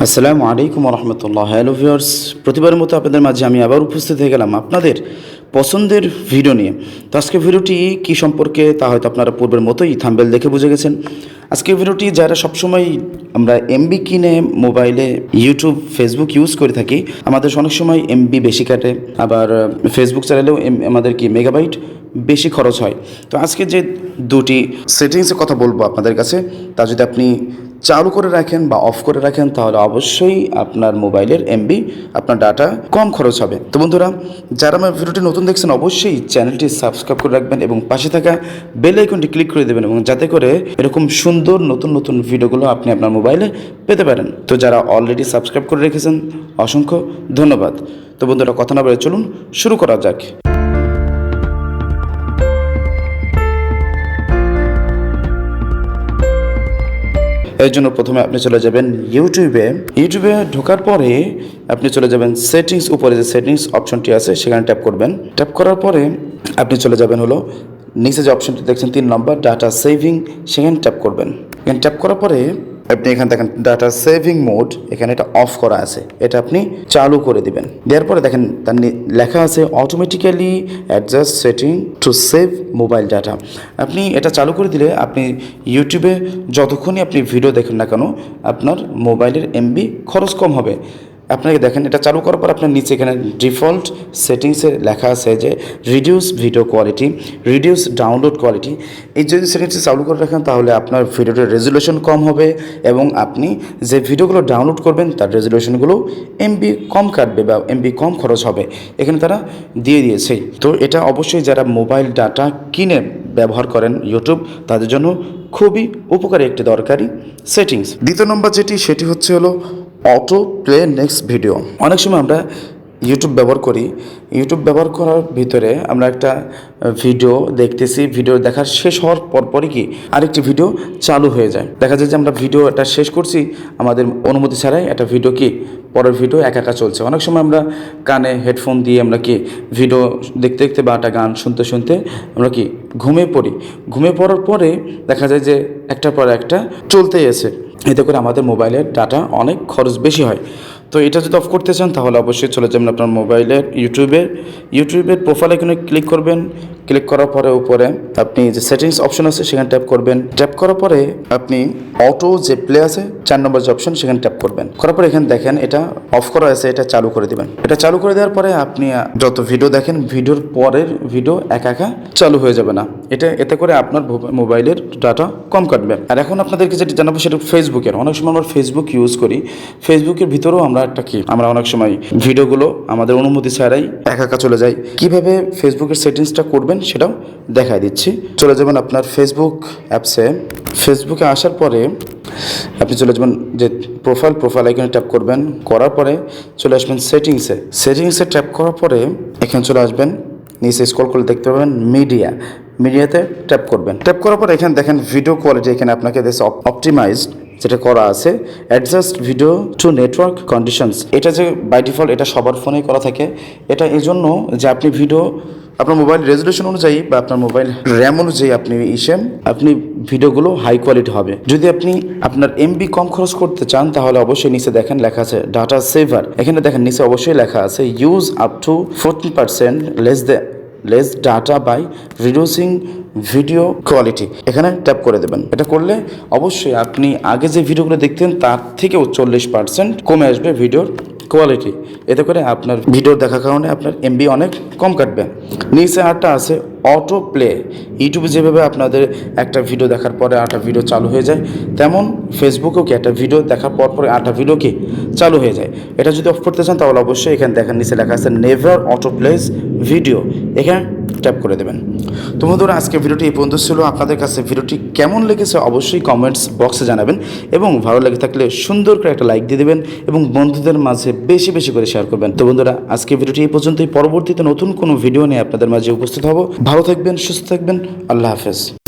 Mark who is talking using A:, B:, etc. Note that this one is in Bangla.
A: আসসালামু আলাইকুম রহমতুল্লাহ। হ্যালো ভিউয়ার্স, প্রতিবারের মতো আপনাদের মাঝে আমি আবার উপস্থিত হয়ে গেলাম আপনাদের পছন্দের ভিডিও নিয়ে। তো আজকে ভিডিওটি কী সম্পর্কে তা হয়তো আপনারা পূর্বের মতোই থাম্বনেল দেখে বুঝে গেছেন। আজকে ভিডিওটি যারা সবসময় আমরা এমবি কিনে মোবাইলে ইউটিউব ফেসবুক ইউজ করে থাকি, আমাদের অনেক সময় এমবি বেশি কাটে, আবার ফেসবুক চালালেও আমাদের কি মেগাবাইট বেশি খরচ হয়। তো আজকে যে দুটি সেটিংসের কথা বলবো আপনাদের কাছে, তা যদি আপনি চালু করে রাখেন বা অফ করে রাখেন তাহলে অবশ্যই আপনার মোবাইলের এমবি, আপনার ডাটা কম খরচ হবে। তো বন্ধুরা, যারা আমার ভিডিওটি নতুন দেখছেন অবশ্যই চ্যানেলটি সাবস্ক্রাইব করে রাখবেন এবং পাশে থাকা বেল আইকনটি ক্লিক করে দেবেন, এবং যাতে করে এরকম সুন্দর নতুন নতুন ভিডিওগুলো আপনি আপনার মোবাইলে পেতে পারেন। তো যারা অলরেডি সাবস্ক্রাইব করে রেখেছেন অসংখ্য ধন্যবাদ। তো বন্ধুরা, কথা না বলে চলুন শুরু করা যাক। এর জন্য প্রথমে আপনি চলে যাবেন ইউটিউবে ঢোকার পরে আপনি চলে যাবেন সেটিংস, উপরে যে সেটিংস অপশনটি আছে সেখানে ট্যাপ করবেন। ট্যাপ করার পরে আপনি চলে যাবেন হলো নিচে যে অপশনটি দেখছেন 3 নম্বর ডাটা সেভিং, সেখানে ট্যাপ করবেন। এখানে ট্যাপ করার পরে আপনি এখানে দেখেন ডাটা সেভিং মোড, এখানে এটা অফ করা আছে, এটা আপনি চালু করে দিবেন। দেওয়ার পরে দেখেন তার লেখা আছে automatically adjust setting to save mobile data. আপনি এটা চালু করে দিলে আপনি ইউটিউবে যতক্ষণই আপনি ভিডিও দেখেন না কেন আপনার মোবাইলের এমবি খরচ কম হবে। আপনাকে দেখেন এটা চালু করার পর আপনার নিচে এখানে ডিফল্ট সেটিংসে লেখা আছে যে reduce video quality, reduce download quality. এই যদি সেটিংসটি চালু করে রাখেন তাহলে আপনার ভিডিওটির রেজুলেশন কম হবে এবং আপনি যে ভিডিওগুলো ডাউনলোড করবেন তার রেজুলেশনগুলো এমবি কম কাটবে বা এমবি কম খরচ হবে, এখানে তারা দিয়ে দিয়েছে। তো এটা অবশ্যই যারা মোবাইল ডাটা কিনে ব্যবহার করেন ইউটিউব, তাদের জন্য খুবই উপকারী একটি দরকারি সেটিংস। দ্বিতীয় নম্বর সেটি হচ্ছে হলো অটো প্লে নেক্সট ভিডিও। অনেক সময় আমরা ইউটিউব ব্যবহার করি, ইউটিউব ব্যবহার করার ভিতরে আমরা একটা ভিডিও দেখতেছি, ভিডিও দেখার শেষ হওয়ার পরপরই কি আরেকটি ভিডিও চালু হয়ে যায়। দেখা যায় যে আমরা ভিডিওটা শেষ করছি, আমাদের অনুমতি ছাড়াই একটা ভিডিও কি পরের ভিডিও একা একা চলছে। অনেক সময় আমরা কানে হেডফোন দিয়ে আমরা কি ভিডিও দেখতে দেখতে বা একটা গান শুনতে শুনতে আমরা কি ঘুমিয়ে পড়ি। ঘুমিয়ে পড়ার পরে দেখা যায় যে একটার পর একটা চলতেই আছে, এতে করে আমাদের মোবাইলের ডাটা অনেক খরচ বেশি হয়। তো এটা যদি অফ করতে চান তাহলে অবশ্যই চলে যাবেন আপনার মোবাইলের ইউটিউবের প্রোফাইল আইকনে ক্লিক করবেন। ক্লিক করার পরে উপরে আপনি যে সেটিংস অপশন আছে সেখানে ট্যাপ করবেন। ট্যাপ করার পরে আপনি অটো যে প্লে আছে 4 নম্বর যে অপশন সেখানে ট্যাপ করবেন। করার পরে এখানে দেখেন এটা অফ করা আছে, এটা চালু করে দেবেন। এটা চালু করে দেওয়ার পরে আপনি যত ভিডিও দেখেন ভিডিওর পরের ভিডিও একা একা চালু হয়ে যাবে না। এতে করে আপনার মোবাইলের ডাটা কম কাটবে। আর এখন আপনাদেরকে যেটি জানাবো সেটা ফেসবুকের। অনেক সময় আমরা ফেসবুক ইউজ করি, ফেসবুকের ভিতরেও আমরা অনেক সময় ভিডিওগুলো আমাদের অনুমতি ছাড়াই একা একা চলে যায়। কিভাবে ফেসবুকের সেটিংসটা করবেন সেটাও দেখাই দিচ্ছি। চলে যাবেন আপনার ফেসবুক অ্যাপসে। ফেসবুকে আসার পরে আপনি চলে যাবেন যে প্রোফাইল আইকনে ট্যাপ করবেন। করার পরে চলে আসবেন সেটিংসে ট্যাপ করার পরে এখানে চলে আসবেন, নিচে স্ক্রল করে দেখতে পাবেন মিডিয়াতে ট্যাপ করবেন। ট্যাপ করার পরে এখানে দেখেন ভিডিও কোয়ালিটি, এখানে আপনাকে অপটিমাইজড যেটা করা আছে adjust video two network conditions. এটা যে বাই ডিফল্ট এটা সবার ফোনেই করা থাকে। এটা এই জন্য যে আপনি আপনার মোবাইল রেজুলেশন অনুযায়ী বা আপনার মোবাইল র্যাম অনুযায়ী আপনি ভিডিওগুলো হাই কোয়ালিটি হবে। যদি আপনি আপনার এমবি কম খরচ করতে চান তাহলে অবশ্যই নিচে দেখেন লেখা আছে ডাটা সেভার। এখানে দেখেন নিচে অবশ্যই লেখা আছে use up to 14% less data by reducing video quality. এখানে ট্যাপ করে দেবেন। এটা করলে অবশ্যই আপনি আগে যে ভিডিওগুলো দেখতেন তার থেকেও 40% কমে আসবে ভিডিওর কোয়ালিটি। এতে করে আপনার ভিডিও দেখার কারণে আপনার এমবি অনেক কম কাটবে। নিচে আরটা আছে অটো প্লে। ইউটিউবে যেভাবে আপনাদের একটা ভিডিও দেখার পরে আরেকটা ভিডিও চালু হয়ে যায়, তেমন ফেসবুকেও কি একটা ভিডিও দেখার পরে আরেকটা ভিডিও কি চালু হয়ে যায়। এটা যদি অফ করতে চান তাহলে অবশ্যই এখানে দেখেন নিচে লেখা আছে নেভার অটো প্লেস ভিডিও, এখানে ট্যাপ করে দেবেন। তো বন্ধুরা, আজকে ভিডিওটি এই পর্যন্ত ছিল। আপনাদের কাছে ভিডিওটি কেমন লেগেছে অবশ্যই কমেন্টস বক্সে জানাবেন, এবং ভালো লেগে থাকলে সুন্দর করে একটা লাইক দিয়ে দেবেন এবং বন্ধুদের মাঝে বেশি বেশি করে শেয়ার করবেন। তো বন্ধুরা, আজকে ভিডিওটি এই পর্যন্তই। পরবর্তীতে নতুন কোনো ভিডিও নিয়ে আপনাদের মাঝে উপস্থিত হব। ভালো থাকবেন, সুস্থ থাকবেন। আল্লাহ হাফেজ।